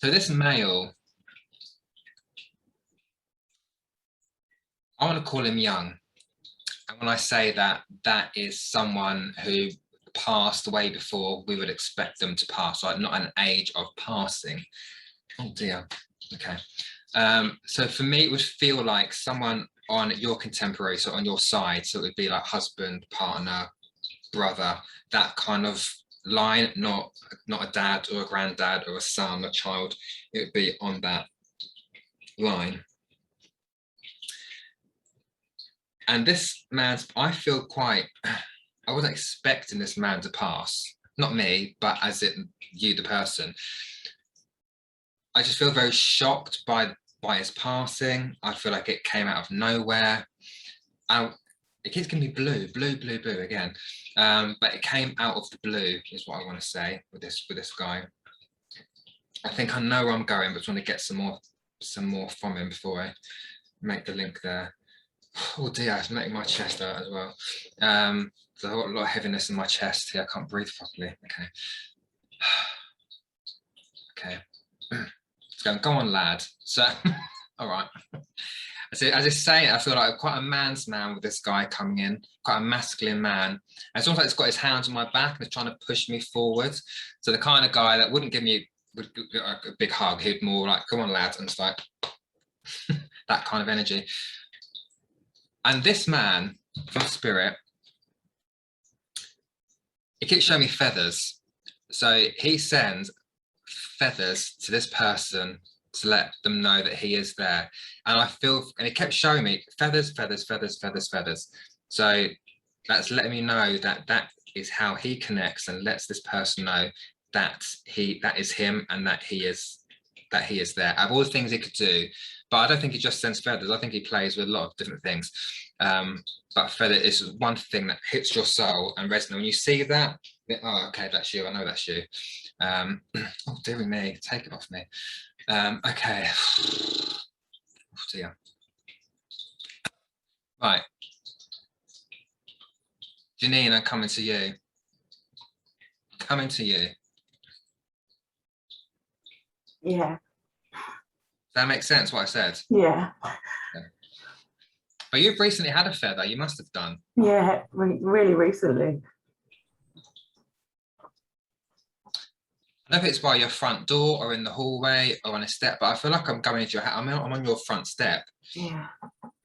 So this male, I want to call him young. And when I say that, that is someone who passed way before we would expect them to pass, like not an age of passing. Oh dear. Okay. So for me, it would feel like someone on your contemporary, so on your side. So it would be like husband, partner, brother, that kind of line, not a dad or a granddad or a son, a child. It would be on that line. And this man's, I feel quite, I wasn't expecting this man to pass, not me, but as in you, the person. I just feel very shocked by his passing. I feel like it came out of nowhere. It keeps giving me blue again. But it came out of the blue, is what I want to say with this guy. I think I know where I'm going, but I just want to get some more from him before I make the link there. Oh dear, it's making my chest hurt as well. There's a lot of heaviness in my chest here. I can't breathe properly. Okay. Okay. Go on, lad. So, all right. So as it's saying, I feel like quite a man's man with this guy coming in, quite a masculine man. And it's almost like he's got his hands on my back and he's trying to push me forward. So the kind of guy that wouldn't give me a big hug, he'd more like, come on, lad, and it's like that kind of energy. And this man, from spirit, he keeps showing me feathers. So he sends feathers to this person to let them know that he is there. And I feel, and he kept showing me feathers, feathers, feathers, feathers, feathers. So that's letting me know that that is how he connects and lets this person know that that is him and that he is there. Out of all the things he could do, but I don't think he just sends feathers. I think he plays with a lot of different things. But feather is one thing that hits your soul and resonates. When you see that, oh, okay, that's you. I know that's you. Oh, dearie me, take it off me. Okay. Oh dear. Right. Jannine, I'm coming to you. Coming to you. Yeah. Does that make sense, what I said? Yeah. Okay. But you've recently had a feather, you must have done. Yeah, really recently. I don't know if it's by your front door or in the hallway or on a step, but I feel like I'm going into your house. I'm on your front step. Yeah.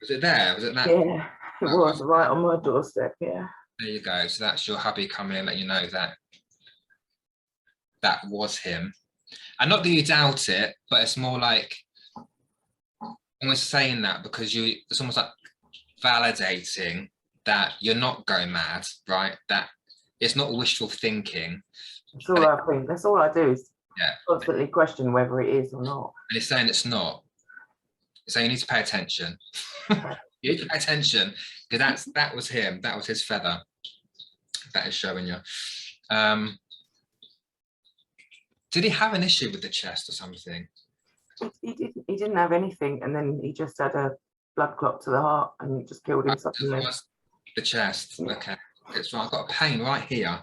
Was it there? Was it that? Yeah, it was right on my doorstep, yeah. There you go. So that's your hubby coming in, let you know that that was him. And not that you doubt it, but it's more like almost saying that because it's almost like validating that you're not going mad, right? That it's not wishful thinking. That's all I think. That's all I do is constantly question whether it is or not. And it's saying it's not. So you need to pay attention. You need to pay attention because that was him. That was his feather. That is showing you. Did he have an issue with the chest or something? He didn't have anything, and then he just had a blood clot to the heart, and it just killed him suddenly. The chest. Okay. It's right. I've got a pain right here.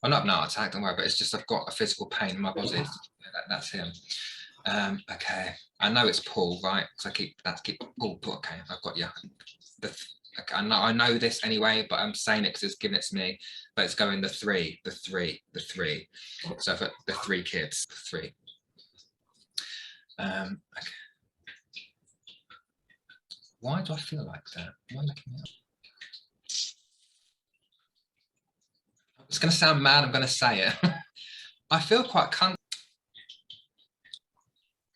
I'm not an heart attack, don't worry, but it's just I've got a physical pain in my body. Yeah. That's him. Okay. I know it's Paul, right? Because I keep Paul. Okay, I've got you. Okay, I know this anyway, but I'm saying it because it's giving it to me. But it's going the three. So for the 3 kids, 3. Okay. Why do I feel like that? Am I looking up? It's going to sound mad. I'm going to say it. I feel quite comfortable.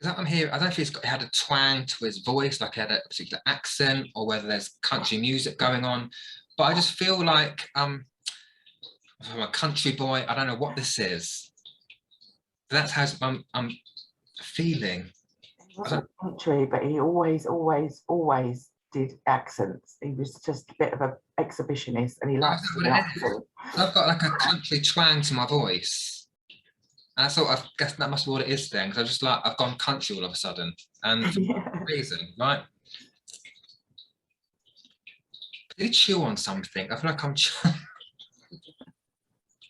I'm here. I don't know if he had a twang to his voice, like he had a particular accent, or whether there's country music going on. But I just feel like I'm a country boy. I don't know what this is. That's how I'm feeling. He wasn't country, but he always did accents. He was just a bit of an exhibitionist, and he liked the accent. I've got like a country twang to my voice. And I thought, I guess that must be what it is then, because I just like, I've gone country all of a sudden. And for no reason, right? Did he chew on something? I feel like I'm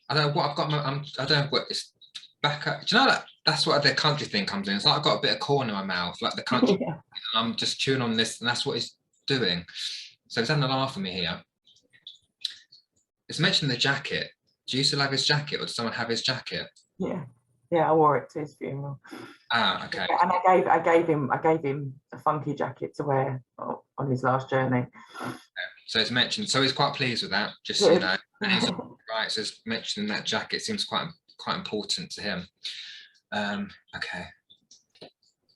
I don't know what I've got, I don't know what it's, back up. Do you know that that's what the country thing comes in? It's like I've got a bit of corn in my mouth, like the country. Yeah. I'm just chewing on this, and that's what it's doing. So he's having a laugh at me here. It's mentioned the jacket. Do you still have his jacket, or does someone have his jacket? Yeah, I wore it to his funeral. Ah, okay. And I gave him a funky jacket to wear on his last journey. So it's mentioned. So he's quite pleased with that, just so you know. And he's right. So it's mentioning that jacket seems quite important to him. Okay.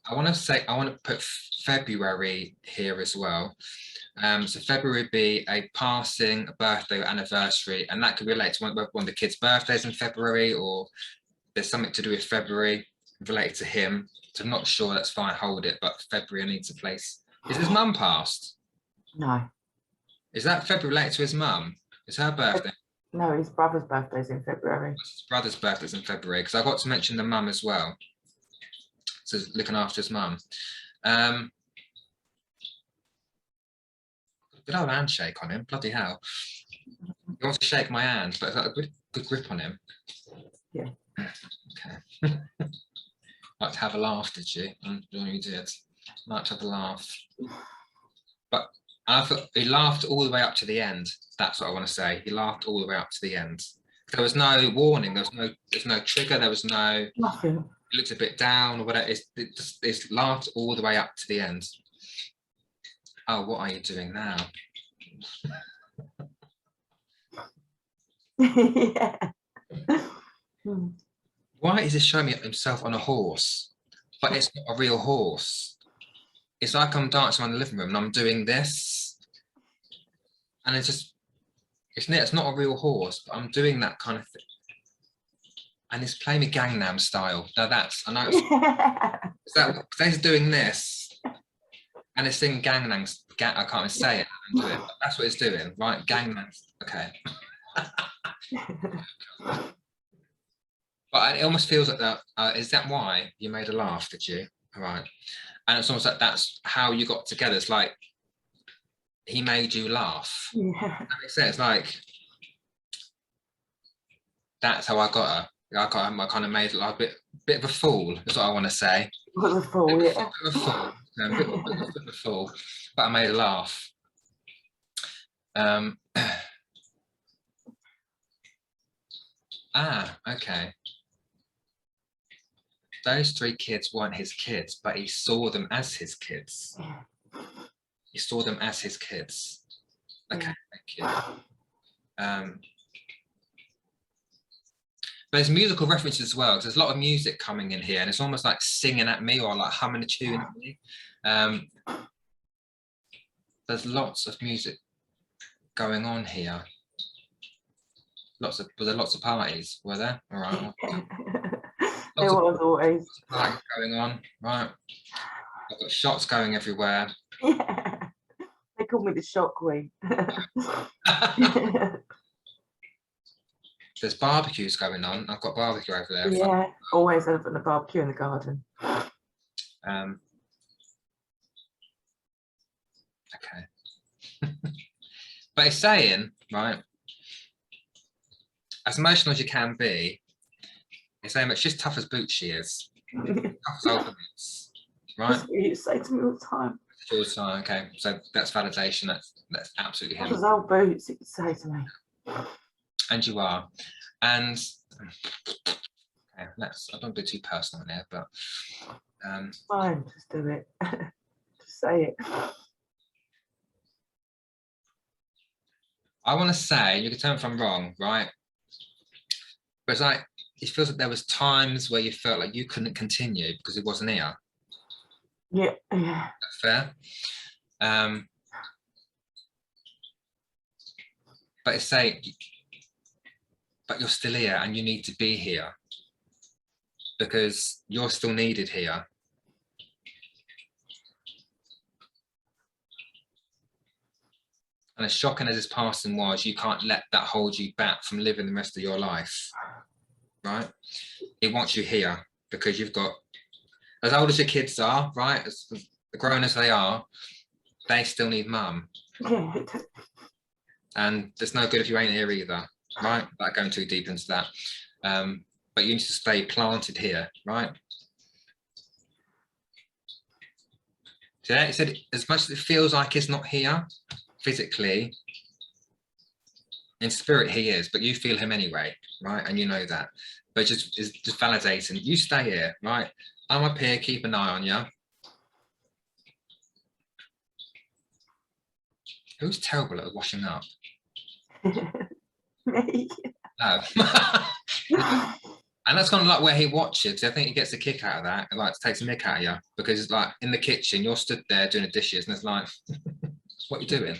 I want to put February here as well. So February would be a passing, a birthday, or anniversary, and that could relate to one of the kids' birthdays in February, or there's something to do with February related to him. So I'm not sure. That's fine. Hold it. But February needs a place. Is his mum passed? No. Is that February related to his mum? Is her birthday? No, his brother's birthday's in February. His brother's birthday's in February, because I got to mention the mum as well. So looking after his mum. Good old handshake on him, bloody hell. He wants to shake my hand, but it's got a good grip on him. Yeah. Okay. Like to have a laugh, did you? I'm sure you did. Like to have a laugh. But I thought he laughed all the way up to the end. That's what I want to say. He laughed all the way up to the end. There was no warning. There's no trigger. There was no nothing. He looked a bit down or whatever. It's laughed all the way up to the end. Oh, what are you doing now? Yeah. Why is he showing me himself on a horse? But it's not a real horse. It's like I'm dancing around the living room and I'm doing this. And it's not a real horse, but I'm doing that kind of thing. And it's playing me Gangnam Style. Now I know he's doing this. And it's singing Gangnam, I can't even say it and do it, but that's what it's doing, right? Gangnam, okay. But it almost feels like that, is that why you made a laugh, did you? All right. And it's almost like that's how you got together. It's like, he made you laugh. Yeah. That makes sense. Like, that's how I got her. I kind of made like a bit of a fool, is what I want to say. Was a fool, yeah. A bit of a fool. A bit of a fool, but I made a laugh. Okay. Those 3 kids weren't his kids, but he saw them as his kids. He saw them as his kids. Okay, thank you. There's musical references as well, because there's a lot of music coming in here, and it's almost like singing at me or like humming a tune at me. There's lots of music going on here. Were there lots of parties? Were there? All right. There was always. Parties going on, right? I've got shots going everywhere. Yeah. They call me the shock queen. There's barbecues going on. I've got barbecue over there. Yeah, always having a barbecue in the garden. Okay. But it's saying, right, as emotional as you can be, it's saying that she's tough as boots she is. Tough as old boots, right? That's what you say to me all the time. All the time, okay. So that's validation. That's absolutely him. Tough as old boots, you could say to me. And you are. And okay, I don't be too personal here, but fine, just do it. Just say it. I want to say, you can tell me if I'm wrong, right? But it's like, it feels like there was times where you felt like you couldn't continue because it wasn't here. Yeah. That's fair. But it's saying, but you're still here and you need to be here because you're still needed here. And as shocking as his passing was, you can't let that hold you back from living the rest of your life, right? It wants you here because you've got, as old as your kids are, right, as grown as they are, they still need mum. Yeah. And it's no good if you ain't here either, right? Without going too deep into that. but you need to stay planted here, right? So it said, as much as it feels like it's not here physically, in spirit he is, but you feel him anyway, right? And you know that. But it's just validating. You stay here, right? I'm up here, keep an eye on you. Who's terrible at washing up? Me. No. And that's kind of like where he watches. I think he gets a kick out of that. It like takes a mick out of you, because it's like in the kitchen, you're stood there doing the dishes, and it's like, what are you doing?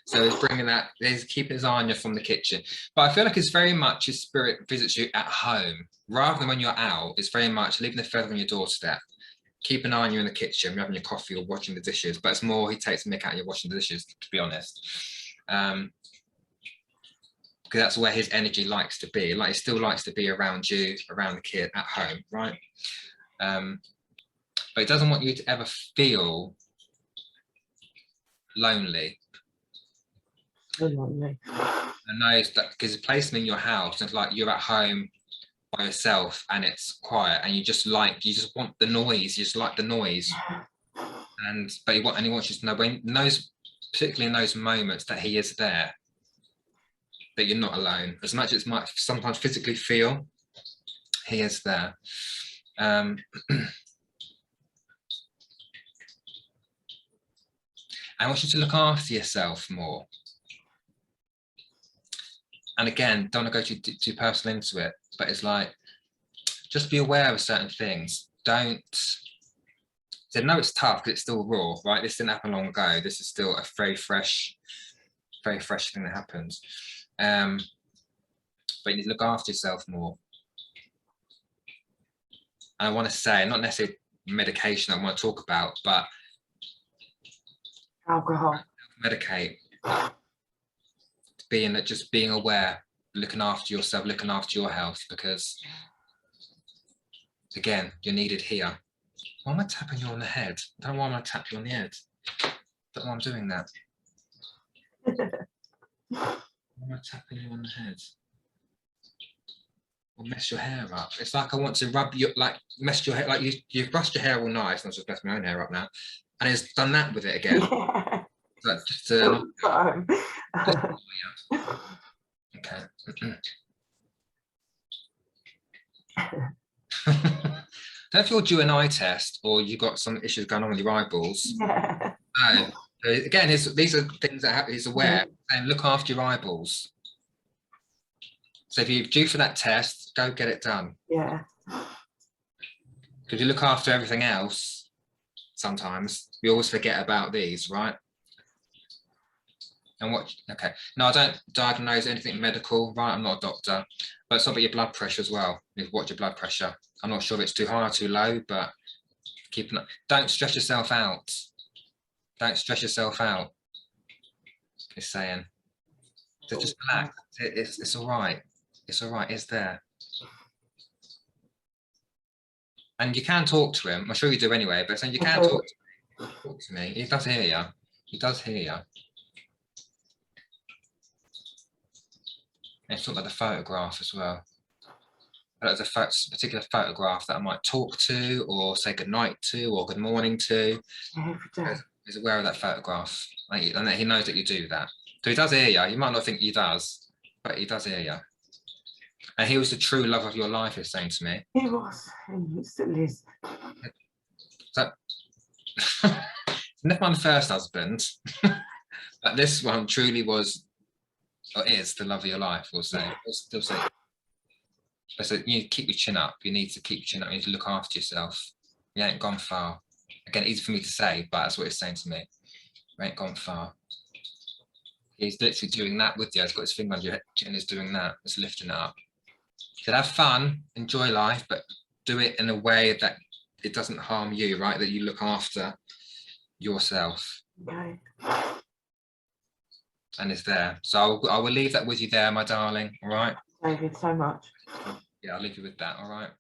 So he's bringing that, he's keeping his eye on you from the kitchen. But I feel like it's very much his spirit visits you at home, rather than when you're out. It's very much leaving the feather on your doorstep. Keep an eye on you in the kitchen, having your coffee or watching the dishes. But it's more he takes a mick out of you washing the dishes, to be honest. Because that's where his energy likes to be. Like, he still likes to be around you, around the kid, at home, right? But he doesn't want you to ever feel lonely. Lonely. And knows that because he placed him in your house, and it's like you're at home by yourself and it's quiet, and you just want the noise. You just like the noise. But he wants you to know, when particularly in those moments, that he is there, that you're not alone. As much as it might sometimes physically feel, he is there. I want you to look after yourself more. And again, don't want to go too personal into it, but it's like, just be aware of certain things. No, it's tough because it's still raw, right? This didn't happen long ago. This is still a very fresh thing that happens. But you need to look after yourself more. And I want to say, not necessarily medication I want to talk about, but alcohol. Medicate. Just being aware, looking after yourself, looking after your health, because again, you're needed here. Why am I tapping you on the head? I don't know why I'm going to tap you on the head. I don't know why I'm doing that. Why am I tapping you on the head? Or mess your hair up. It's like I want to rub you, like mess your hair, like you've brushed your hair all nice, and I've just messed my own hair up now, and it's done that with it again. Yeah. So just okay. Don't feel due an eye test, or you've got some issues going on with your eyeballs. Yeah. No. Again, these are things that he's aware, and look after your eyeballs. So if you're due for that test, go get it done. Yeah. Because you look after everything else, sometimes we always forget about these, right? And okay. No, I don't diagnose anything medical, right? I'm not a doctor, but it's about your blood pressure as well. You watch your blood pressure. I'm not sure if it's too high or too low, but don't stress yourself out. Don't stress yourself out. It's saying. So just relax. It's all right. It's all right. It's there. And you can talk to him. I'm sure you do anyway, but you can talk to me. He does hear you. He does hear you. And it's talking about the photograph as well. There's a particular photograph that I might talk to, or say goodnight to, or good morning to. He's aware of that photograph, and that he knows that you do that. So he does hear you. You might not think he does, but he does hear you. And he was the true love of your life, he's saying to me. He was, and he still is. So, never mind the first husband, but this one truly was, or is, the love of your life, we'll say. We'll still say. So you need to keep your chin up. You need to keep your chin up. You need to look after yourself. You ain't gone far. Again, easy for me to say, but that's what it's saying to me. You ain't gone far. He's literally doing that with you. He's got his finger on your head and he's doing that. It's lifting it up. So have fun, enjoy life, but do it in a way that it doesn't harm you, right? That you look after yourself. Okay. And it's there. So I will leave that with you there, my darling. All right. Thank you so much. Yeah, I'll leave you with that. All right.